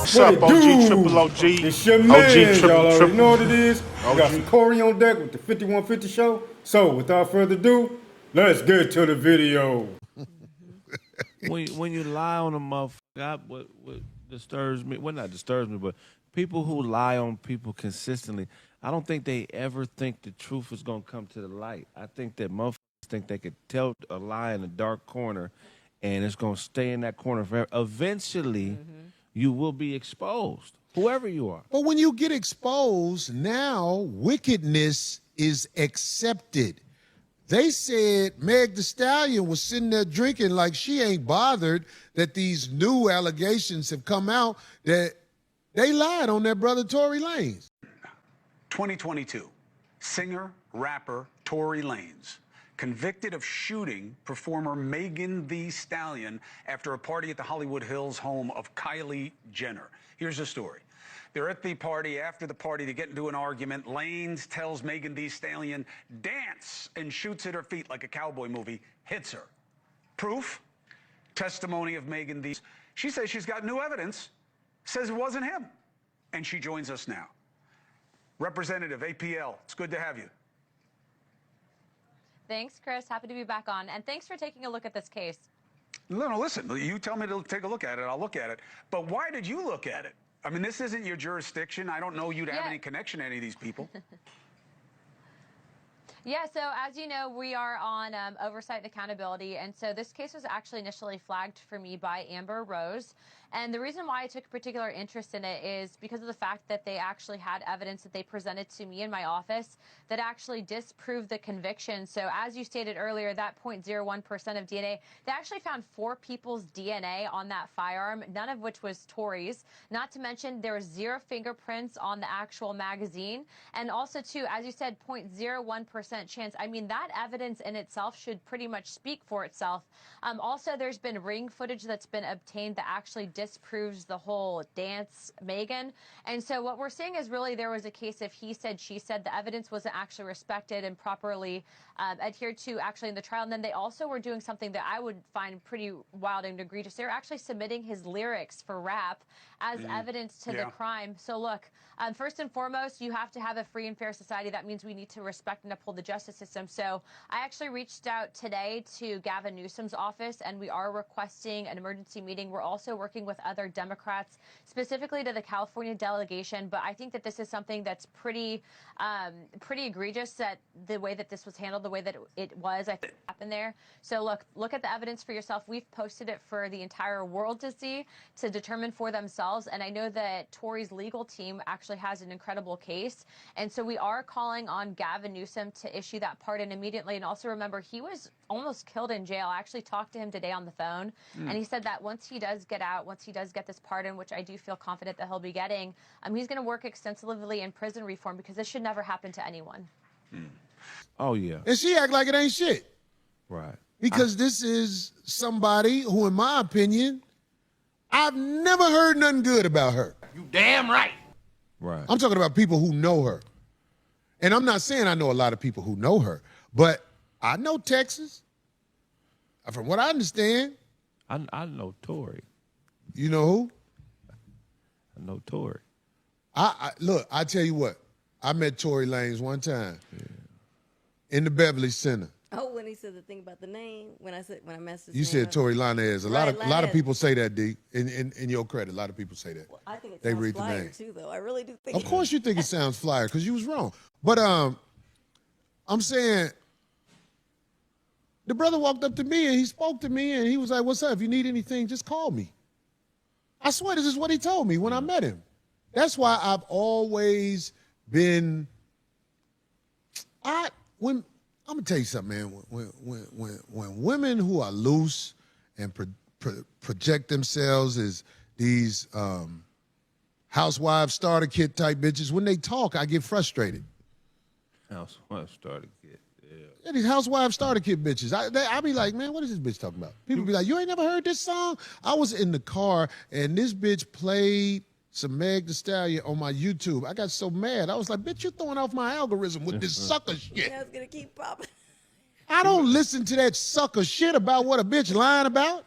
What's up, OG, triple OG? It's your man, OG, y'all already know what it is. We got OG. some Corey on deck with the 5150 show. So, without further ado, let's get to the video. When you lie on a motherfucker, what disturbs me, well, not disturbs me, but people who lie on people consistently, I don't think they ever think the truth is going to come to the light. I think that motherfuckers think they could tell a lie in a dark corner and it's going to stay in that corner forever. Eventually, you will be exposed, whoever you are. But when you get exposed, now wickedness is accepted. They said Meg the Stallion was sitting there drinking like she ain't bothered that these new allegations have come out that they lied on their brother Tory Lanez. 2022, singer, rapper Tory Lanez, convicted of shooting performer Megan Thee Stallion after a party at the Hollywood Hills home of Kylie Jenner. Here's the story. They're at the party. After the party, they get into an argument. Lanez tells Megan Thee Stallion, dance, and shoots at her feet like a cowboy movie, hits her. Proof? Testimony of Megan Thee. She says she's got new evidence, says it wasn't him. And she joins us now. Representative APL, it's good to have you. Thanks, Chris. Happy to be back on. And thanks for taking a look at this case. No, listen, you tell me to take a look at it, I'll look at it. But why did you look at it? I mean, this isn't your jurisdiction. I don't know you to have any connection to any of these people. Yeah, so as you know, we are on oversight and accountability. And so this case was actually initially flagged for me by Amber Rose. And the reason why I took a particular interest in it is because of the fact that they actually had evidence that they presented to me in my office that actually disproved the conviction. So as you stated earlier, that 0.01% of DNA, they actually found 4 people's DNA on that firearm, none of which was Tory's. Not to mention there was 0 fingerprints on the actual magazine. And also, too, as you said, 0.01% chance. I mean, that evidence in itself should pretty much speak for itself. Also, there's been ring footage that's been obtained that actually disproves the whole dance Megan. And so what we're seeing is really there was a case of he said, she said. The evidence wasn't actually respected and properly adhered to actually in the trial. And then they also were doing something that I would find pretty wild and egregious. They're actually submitting his lyrics for rap as evidence to the crime. So look, first and foremost, you have to have a free and fair society. That means we need to respect and uphold the justice system. So I actually reached out today to Gavin Newsom's office, and we are requesting an emergency meeting. We're also working with other Democrats, specifically to the California delegation. But I think that this is something that's pretty egregious, that the way that this was handled, the way that it was, I think, happened there. So look at the evidence for yourself. We've posted it for the entire world to see, to determine for themselves. And I know that Tory's legal team actually has an incredible case. And so we are calling on Gavin Newsom to issue that pardon immediately. And also remember, he was almost killed in jail. I actually talked to him today on the phone, and he said that once he does get out, once he does get this pardon, which I do feel confident that he'll be getting, he's going to work extensively in prison reform, because this should never happen to anyone. Oh, yeah. And she act like it ain't shit. Right. Because this is somebody who, in my opinion, I've never heard nothing good about her. You damn right. Right. I'm talking about people who know her. And I'm not saying I know a lot of people who know her, but I know Texas. From what I understand. I know Tory. You know who? I know Tory. Look, I tell you what. I met Tory Lanez one time in the Beverly Center. Oh, when he said the thing about the name, when I messaged you said Tory Lanez. A lot of people say that, D. In your credit, a lot of people say that. Well, I think it they sounds read flyer the name too, though. I really do think. Of course, you think it sounds flyer because you was wrong. But I'm saying the brother walked up to me and he spoke to me and he was like, "What's up? If you need anything, just call me." I swear, this is what he told me when I met him. That's why I've always been. I'm gonna tell you something, man. When women who are loose and project themselves as these housewives starter kit type bitches, when they talk, I get frustrated. Housewives starter kit, yeah. These housewives starter kit bitches. I be like, man, what is this bitch talking about? People be like, you ain't never heard this song? I was in the car and this bitch played some Meg Thee Stallion on my YouTube. I got so mad. I was like, bitch, you're throwing off my algorithm with this sucker shit. Yeah, it's gonna keep popping. I don't listen to that sucker shit about what a bitch lying about.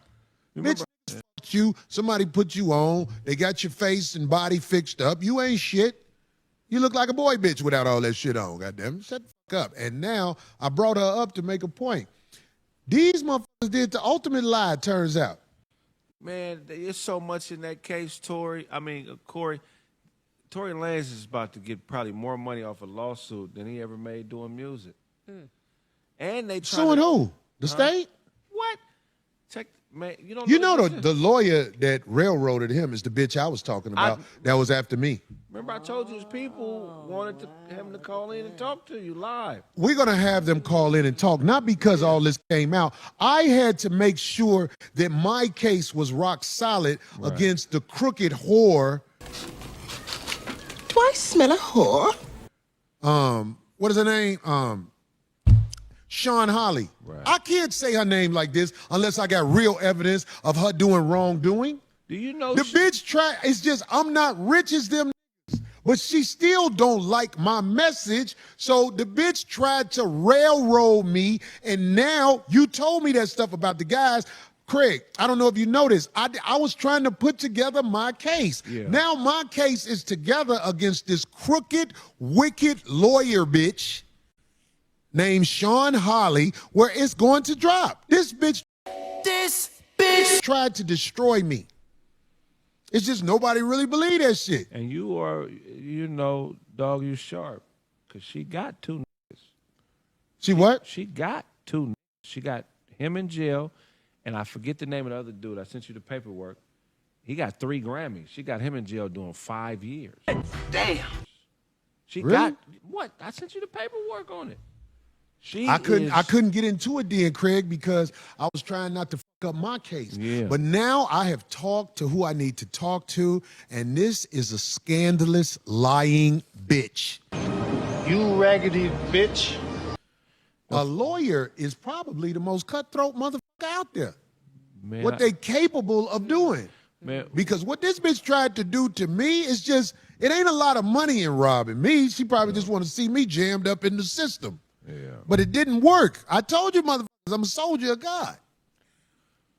Bitch, fuck arrest you. Somebody put you on. They got your face and body fixed up. You ain't shit. You look like a boy bitch without all that shit on, goddamn. Shut the fuck up. And now I brought her up to make a point. These motherfuckers did the ultimate lie, it turns out. Man, there's so much in that case, Tory. I mean, Corey. Tory Lanez is about to get probably more money off a lawsuit than he ever made doing music. And they Suing who? The state? What? Check, man. You know the lawyer that railroaded him is the bitch I was talking about. That was after me. Remember, I told you his people wanted him to call in and talk to you live. We're going to have them call in and talk, not because all this came out. I had to make sure that my case was rock solid against the crooked whore. Do I smell a whore? What is her name? Sean Holly. Right. I can't say her name like this unless I got real evidence of her doing wrongdoing. Do you know the bitch try? It's just I'm not rich as them, but she still don't like my message. So the bitch tried to railroad me, and now you told me that stuff about the guys. Craig, I don't know if you noticed. I was trying to put together my case. Yeah. Now my case is together against this crooked, wicked lawyer bitch named Sean Holly, where it's going to drop. This bitch tried to destroy me. It's just nobody really believe that shit. And you are, dog, you sharp. Because she got two niggas. She what? She got two niggas. She got him in jail, and I forget the name of the other dude. I sent you the paperwork. He got 3 Grammys. She got him in jail doing 5 years. Damn. She Really? got, what? I sent you the paperwork on it. I couldn't get into it then, Craig, because I was trying not to fuck up my case. Yeah. But now I have talked to who I need to talk to, and this is a scandalous, lying bitch. You raggedy bitch. A lawyer is probably the most cutthroat motherfucker out there. Man, What they capable of doing. Man. Because what this bitch tried to do to me is just, it ain't a lot of money in robbing me. She probably just want to see me jammed up in the system. Yeah. But it didn't work. I told you, motherfuckers, I'm a soldier of God.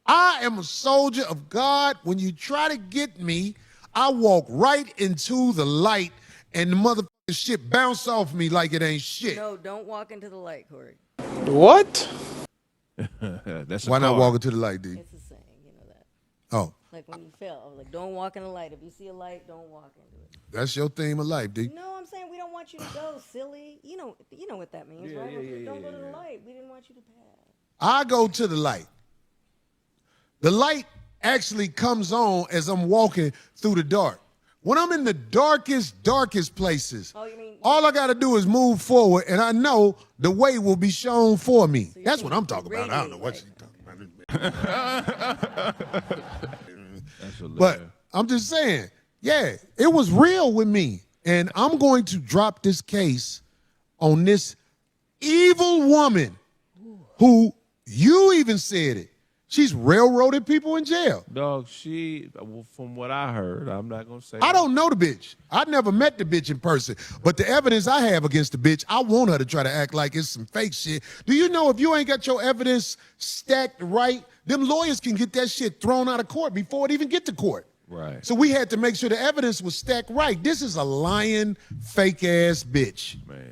I am a soldier of God. When you try to get me, I walk right into the light and the motherfucking shit bounce off me like it ain't shit. No, don't walk into the light, Corey. What? That's Why not walk into the light, D? It's a saying, you know that. Oh, Like when you fell, I was like, don't walk in the light. If you see a light, don't walk into it. that's your theme of life, D. No, I'm saying we don't want you to go, silly. You know what that means, right? Don't go to the light. We didn't want you to pass. I go to the light. The light actually comes on as I'm walking through the dark. When I'm in the darkest places, Oh, you mean all I got to do is move forward, and I know the way will be shown for me. So That's what I'm talking about. I don't know what radiate you're talking about. That's hilarious. But I'm just saying, yeah, it was real with me. And I'm going to drop this case on this evil woman who, you even said it, she's railroaded people in jail. Dog, from what I heard, I'm not going to say I that. don't know the bitch. I never met the bitch in person. But the evidence I have against the bitch, I want her to try to act like it's some fake shit. Do you know if you ain't got your evidence stacked right, them lawyers can get that shit thrown out of court before it even get to court. Right. So we had to make sure the evidence was stacked right. This is a lying, fake-ass bitch. Man.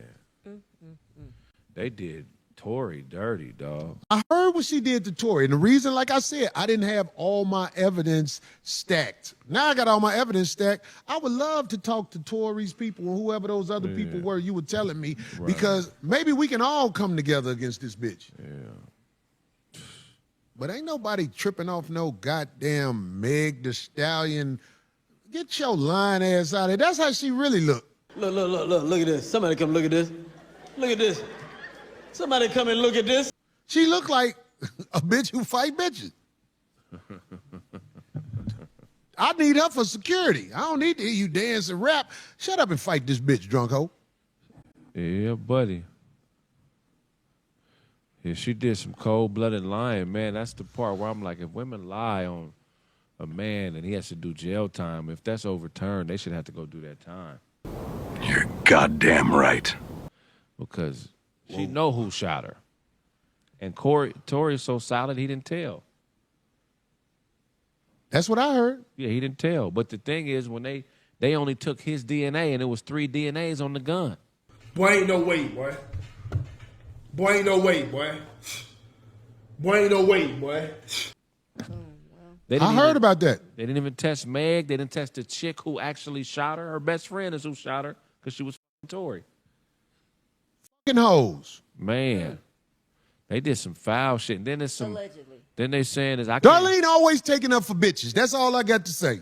They did Tory dirty, dog. I heard what she did to Tory, and the reason, like I said, I didn't have all my evidence stacked. Now I got all my evidence stacked. I would love to talk to Tory's people or whoever those other people were you were telling me, because maybe we can all come together against this bitch. Yeah. But ain't nobody tripping off no goddamn Meg the Stallion. Get your lying ass out of here. That's how she really look. Look at this. Somebody come look at this. Look at this. Somebody come and look at this. She look like a bitch who fight bitches. I need her for security. I don't need to hear you dance and rap. Shut up and fight this bitch, drunk hoe. Yeah, buddy. Yeah, she did some cold-blooded lying, man. That's the part where I'm like, if women lie on a man and he has to do jail time, if that's overturned, they should have to go do that time. You're goddamn right. Because she know who shot her. And Tory is so solid, he didn't tell. That's what I heard. Yeah, he didn't tell. But the thing is, when they only took his DNA, and it was 3 DNAs on the gun. Boy, ain't no way, boy. Boy, ain't no way, boy. Boy, ain't no way, boy. I heard about that. They didn't even test Meg. They didn't test the chick who actually shot her. Her best friend is who shot her because she was Tory. Fucking hoes. Man, they did some foul shit. And then there's some. Allegedly. Then they saying is Darlene always taking up for bitches. That's all I got to say.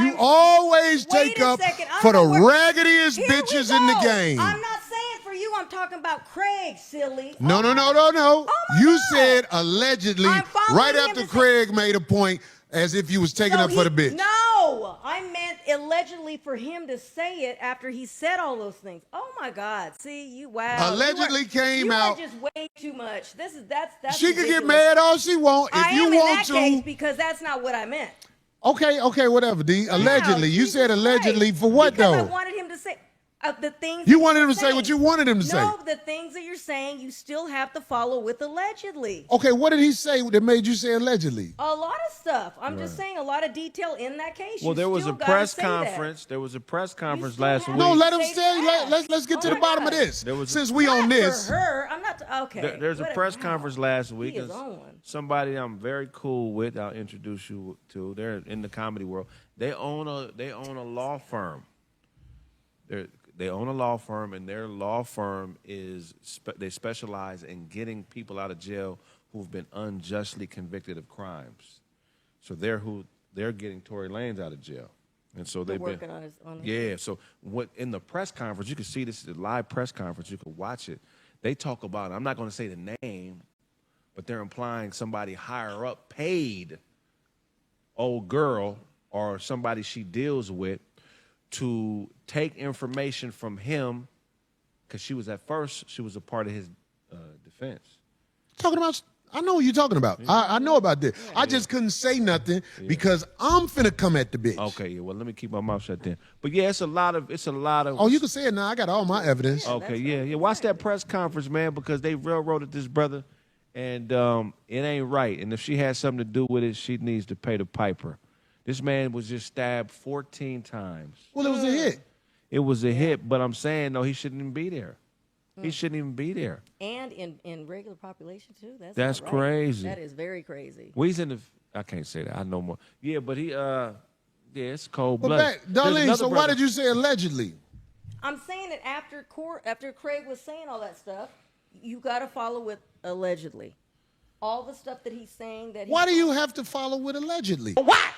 You always take up for the raggediest bitches in the game. I'm not saying for you. I'm talking about Craig, silly. No. You said allegedly right after Craig made a point as if you was taking up for the bitch. No, I meant allegedly for him to say it after he said all those things. Oh my God! See you? Wow. Allegedly came out. You are just way too much. That's. She could get mad all she want if you want to. Case because that's not what I meant. Okay, whatever, D. Allegedly. You said allegedly for what, because though? I wanted him to say the things. You wanted him to say what you wanted him to say. No, the things that you're saying, you still have to follow with allegedly. Okay, what did he say that made you say allegedly? A lot of stuff. I'm just saying a lot of detail in that case. Well, there was a press conference. There was a press conference last week. No, let him say. Let's get to the bottom of this. Since we on this. For her, I'm not. Okay. There's a press conference last week. Somebody I'm very cool with. I'll introduce you to. They're in the comedy world. They own a law firm. They own a law firm, and their law firm they specialize in getting people out of jail who've been unjustly convicted of crimes. So they're getting Tory Lanez out of jail, and so they've been working on his. Yeah. So what in the press conference you can see this is a live press conference. You can watch it. They talk about. I'm not going to say the name, but they're implying somebody higher up paid old girl or somebody she deals with to take information from him, because she was a part of his defense. Talking about, I know what you're talking about. I know about this. I just couldn't say nothing because I'm finna come at the bitch. Okay, yeah. Well, let me keep my mouth shut then. But yeah, it's a lot of. Oh, you can say it now. I got all my evidence. Okay, yeah. Watch that press conference, man, because they railroaded this brother, and it ain't right. And if she has something to do with it, she needs to pay the piper. This man was just stabbed 14 times. Well, it was a hit. It was a hit, but I'm saying, no, he shouldn't even be there. He shouldn't even be there. And in regular population, too? That's right. crazy. That is very crazy. Well, he's in the, I can't say that. I know more. Yeah, but he, it's cold-blooded. Darlene, so why did you say allegedly? I'm saying that after Craig was saying all that stuff, you got to follow with allegedly. All the stuff that he's saying that. Why do you have to follow with allegedly? Why?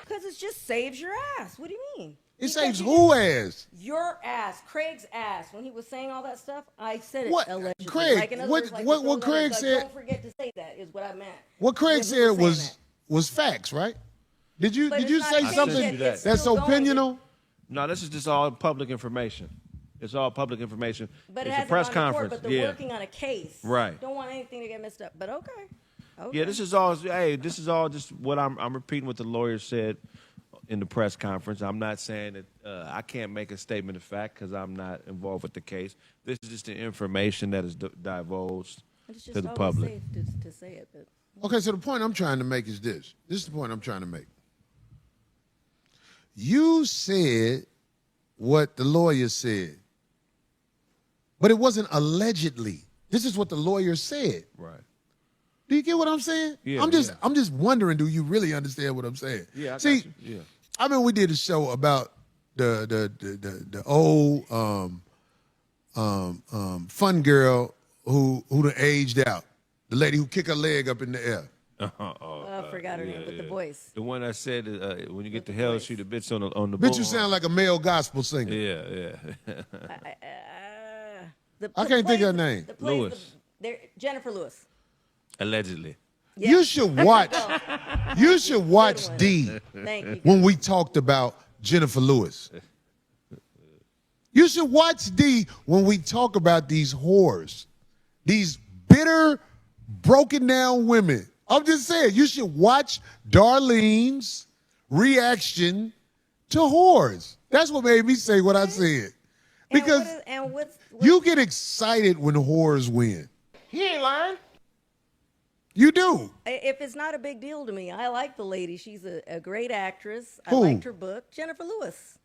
Because it just saves your ass. What do you mean? It saves who ass? Your ass, Craig's ass. When he was saying all that stuff, I said it what? allegedly. Craig, like, in other what words, Craig said? Don't forget to say that is what I meant. What Craig said was facts, right? Did you say something that's opinional? No, this is just all public information. It's all public information. But it's it a press conference. But they're working on a case. Right. Don't want anything to get messed up. But okay. Yeah, this is all. Hey, this is all just what I'm repeating what the lawyer said in the press conference. I'm not saying that I can't make a statement of fact because I'm not involved with the case. This is just the information that is divulged to the public. It's just safe to say it. But. Okay, so the point I'm trying to make is this. This is the point I'm trying to make. You said what the lawyer said, but it wasn't allegedly. This is what the lawyer said. Right. Do you get what I'm saying? Yeah, I'm just wondering, do you really understand what I'm saying? Yeah, I see, got you. Yeah. I mean, we did a show about the old fun girl who done aged out, the lady who kicked her leg up in the air. I forgot her name, but the voice. The one I said, when you get to hell, shoot a bitch on the bitch, you sound like a male gospel singer. Yeah. I can't think of her name. Lewis. Jennifer Lewis. Allegedly. Yeah. You should watch. You should watch D when we talked about Jennifer Lewis. You should watch D when we talk about these whores, these bitter, broken down women. I'm just saying, you should watch Darlene's reaction to whores. That's what made me say what I said. Because you get excited when whores win. He ain't lying. You do. If it's not a big deal to me, I like the lady. She's a great actress. I Who? liked her book, Jennifer Lewis.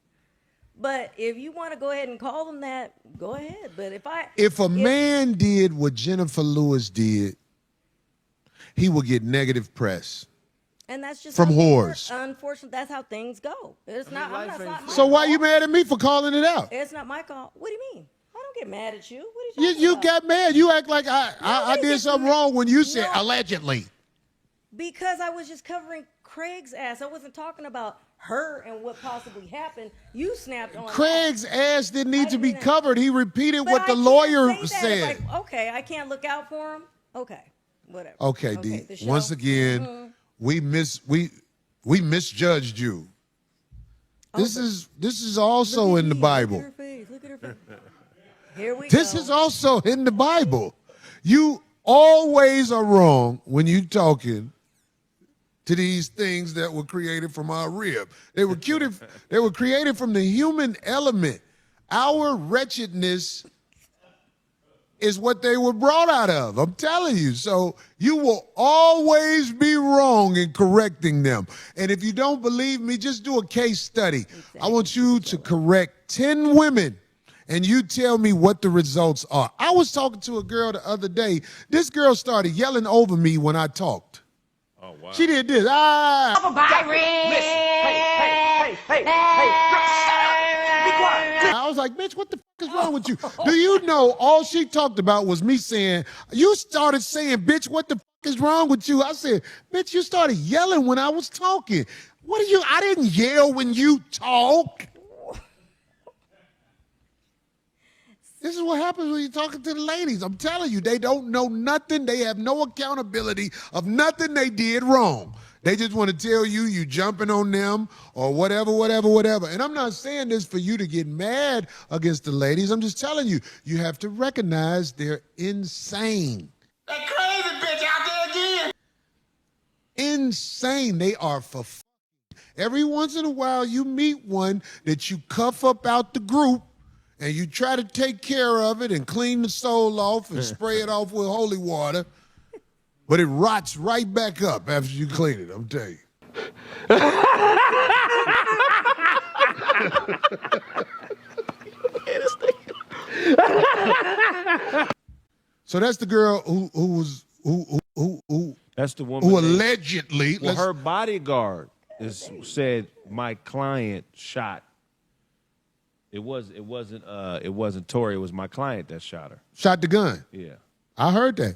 But if you want to go ahead and call them that, go ahead. But if a man did what Jennifer Lewis did, he would get negative press. And that's just from how whores. Unfortunately, that's how things go. It's not. It's not my So why call. you mad at me for calling it out? It's not my call. What do you mean? I don't get mad at you. What are you talking You about? got mad. You act like I Nobody did gets something mad. wrong when you said No. allegedly. Because I was just covering Craig's ass. I wasn't talking about her and what possibly happened. You snapped on Craig's ass didn't need to be didn't- covered. He repeated But what I the can't lawyer say that. said. It's like, okay, I can't look out for him. Okay, whatever. Okay, D. the show. Once again, we misjudged you. This is also in the Bible. Look at her face. Look at her face. Here we This go. is also in the Bible. You always are wrong when you talking to these things that were created from our rib. They were created from the human element. Our wretchedness is what they were brought out of. I'm telling you. So you will always be wrong in correcting them. And if you don't believe me, just do a case study. I want you to correct 10 women and you tell me what the results are. I was talking to a girl the other day. This girl started yelling over me when I talked. Oh, wow. She did this. I was like, bitch, what the fuck is wrong with you? Do you know all she talked about was me saying, you started saying, bitch, what the fuck is wrong with you? I said, bitch, you started yelling when I was talking. I didn't yell when you talk. This is what happens when you're talking to the ladies. I'm telling you, they don't know nothing. They have no accountability of nothing they did wrong. They just want to tell you jumping on them or whatever. And I'm not saying this for you to get mad against the ladies. I'm just telling you, you have to recognize they're insane. That crazy bitch out there again. Insane. They are for every once in a while you meet one that you cuff up out the group and you try to take care of it and clean the soul off and spray it off with holy water, but it rots right back up after you clean it, I'm telling you. So that's the girl who That's the woman who allegedly well, her bodyguard said my client shot. It wasn't Tory. It was my client that shot her. shot the gun. Yeah, I heard that.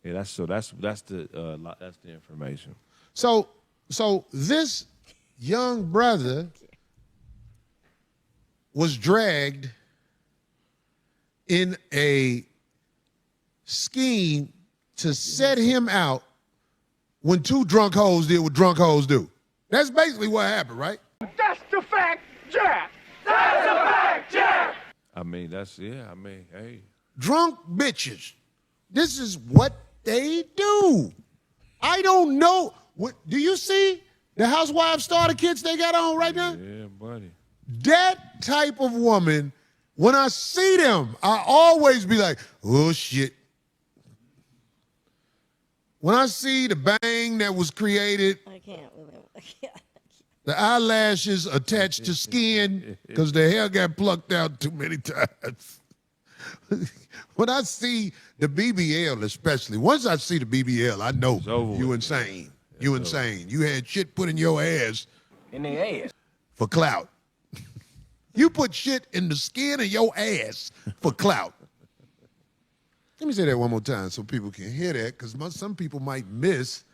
yeah. That's the information. So this young brother was dragged in a scheme to set him out when two drunk hoes did what drunk hoes do. That's basically what happened, right? That's the fact, Jack. That's a fact, Jack. I mean, hey. Drunk bitches. This is what they do. I don't know. Do you see the housewives starter kits they got on right now? Yeah, buddy. That type of woman, when I see them, I always be like, oh, shit. When I see the bang that was created, I can't with him. I can't. the eyelashes attached to skin because the hair got plucked out too many times. When I see the BBL especially, once I see the BBL, I know you insane. You insane. You had shit put in your ass. In their ass. For clout. You put shit in the skin of your ass for clout. Let me say that one more time so people can hear that, because some people might miss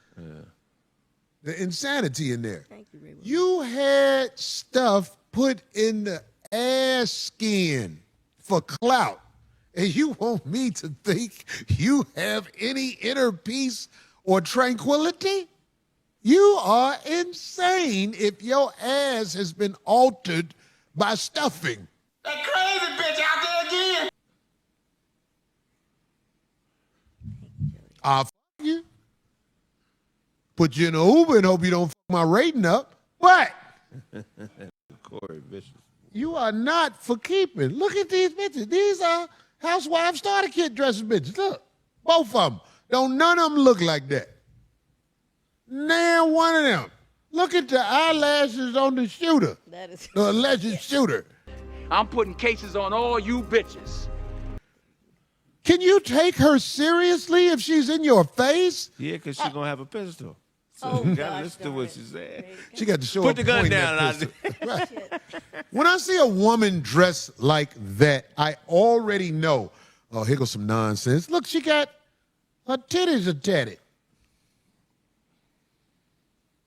the insanity in there. Thank you, Ray. You had stuff put in the ass skin for clout, and you want me to think you have any inner peace or tranquility? You are insane if your ass has been altered by stuffing. That crazy bitch out there again. I'll f you. Put you in an Uber and hope you don't f my rating up. But Corey Vicious. you are not for keeping. Look at these bitches. These are housewife starter kit dressing bitches. Look, both of them. Don't none of them look like that. Now one of them. Look at the eyelashes on the shooter. That is the alleged shooter. I'm putting cases on all you bitches. Can you take her seriously if she's in your face? Yeah, because she's going to have a pistol. So Oh, you got to gosh, listen to what she said. She got to show Put up the gun pointing down. that pistol. Right. When I see a woman dressed like that, I already know, oh, here goes some nonsense. Look, she got her titties are tatted.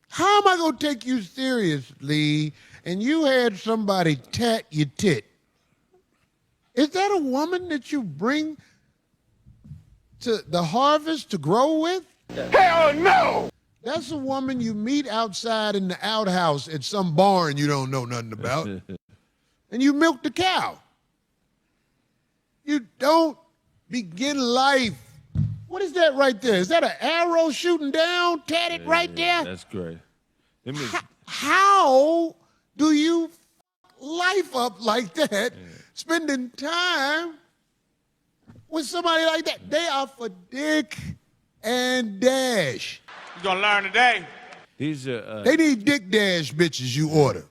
How am I going to take you seriously and you had somebody tat your tit? Is that a woman that you bring to the harvest to grow with? Hell no! That's a woman you meet outside in the outhouse at some barn you don't know nothing about, and you milk the cow. You don't begin life. What is that right there? Is that an arrow shooting down, tatted right there? That's great. How do you life up like that, spending time with somebody like that? They are for dick and dash. You gonna learn today. These are They need dick dash bitches you order.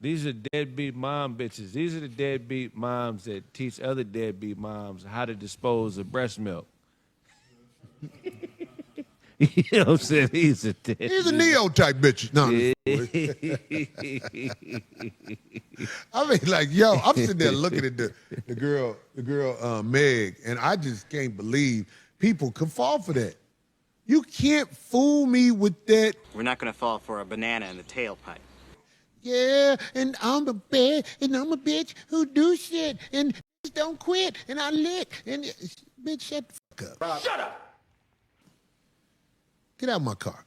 These are deadbeat mom bitches. These are the deadbeat moms that teach other deadbeat moms how to dispose of breast milk. You know what I'm saying? These are Neo type bitches. No. I mean, like, yo, I'm sitting there looking at the girl Meg, and I just can't believe people can fall for that. You can't fool me with that. We're not gonna fall for a banana in the tailpipe. Yeah, and I'm a bad, and I'm a bitch who do shit, and don't quit, and I lick, and bitch, shut the fuck up. Shut up! Get out of my car.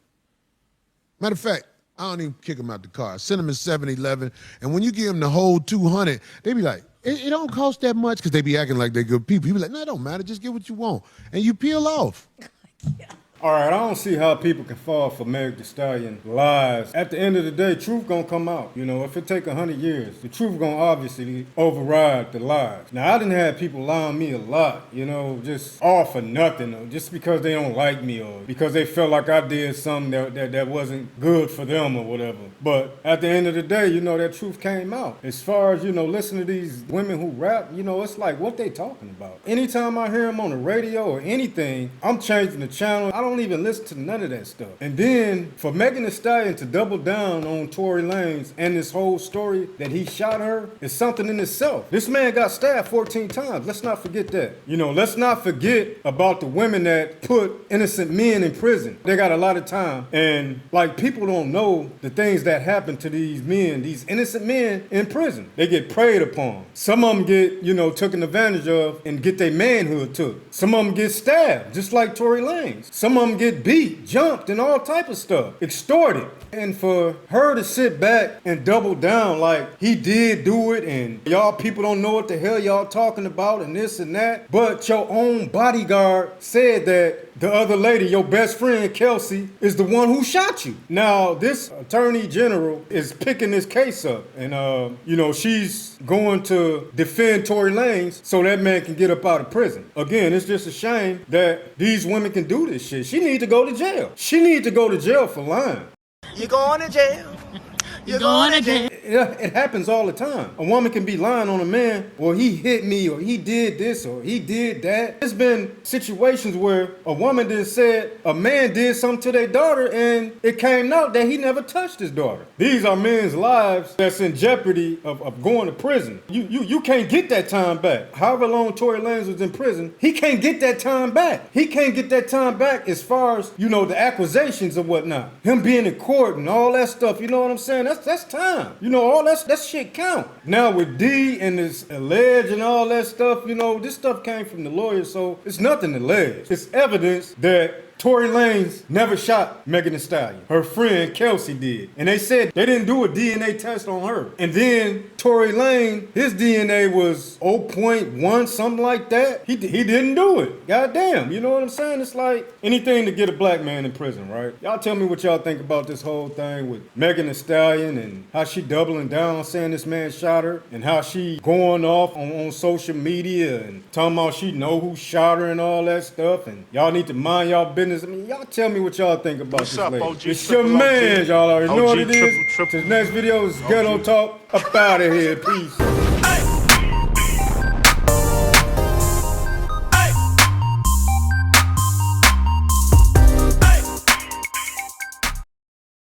Matter of fact, I don't even kick them out the car. I send them in 7-Eleven, and when you give them the whole 200, they be like, it don't cost that much, because they be acting like they're good people. You be like, no, it don't matter. Just get what you want. And you peel off. All right, I don't see how people can fall for Meg Thee Stallion lies. At the end of the day, truth gonna come out. You know, if it take 100 years, the truth gonna obviously override the lies. Now, I didn't have people lie on me a lot, you know, just all for nothing, or just because they don't like me, or because they felt like I did something that wasn't good for them or whatever. But at the end of the day, you know, that truth came out. As far as, you know, listening to these women who rap, you know, it's like, what they talking about? Anytime I hear them on the radio or anything, I'm changing the channel. I don't even listen to none of that stuff. And then for Megan Thee Stallion to double down on Tory Lanez and this whole story that he shot her is something in itself. This man got stabbed 14 times. Let's not forget that. You know, let's not forget about the women that put innocent men in prison. They got a lot of time. And like, people don't know the things that happen to these men, these innocent men in prison. They get preyed upon. Some of them get, you know, taken advantage of and get their manhood took. Some of them get stabbed, just like Tory Lanez. Some of them get beat, jumped, and all type of stuff, extorted. And for her to sit back and double down like he did do it, and y'all people don't know what the hell y'all talking about, and this and that, but your own bodyguard said that the other lady, your best friend Kelsey, is the one who shot you. Now, this attorney general is picking this case up, and you know, she's going to defend Tory Lanez so that man can get up out of prison. Again, it's just a shame that these women can do this shit. She need to go to jail. She need to go to jail for lying. You going to jail? You're going to jail. It happens all the time. A woman can be lying on a man, or he hit me, or he did this, or he did that. There's been situations where a woman then said a man did something to their daughter, and it came out that he never touched his daughter. These are men's lives that's in jeopardy of going to prison. You can't get that time back. However long Tory Lanez was in prison, he can't get that time back. He can't get that time back as far as, you know, the accusations or whatnot. Him being in court and all that stuff, you know what I'm saying? That's time. You know, all that shit count. Now with D and this alleged and all that stuff, you know, this stuff came from the lawyer, so it's nothing alleged. It's evidence that Tory Lanez never shot Megan Thee Stallion. Her friend Kelsey did. And they said they didn't do a DNA test on her. And then Tory Lanez, his DNA was 0.1, something like that. He didn't do it. Goddamn, you know what I'm saying? It's like anything to get a black man in prison, right? Y'all tell me what y'all think about this whole thing with Megan Thee Stallion and how she doubling down saying this man shot her and how she going off on social media and talking about she know who shot her and all that stuff, and y'all need to mind y'all business. I mean, y'all tell me what y'all think about this lady. OG? It's your man, y'all already know what it is. Triple. Till the next video is Ghetto Talk. Up out of here. Peace.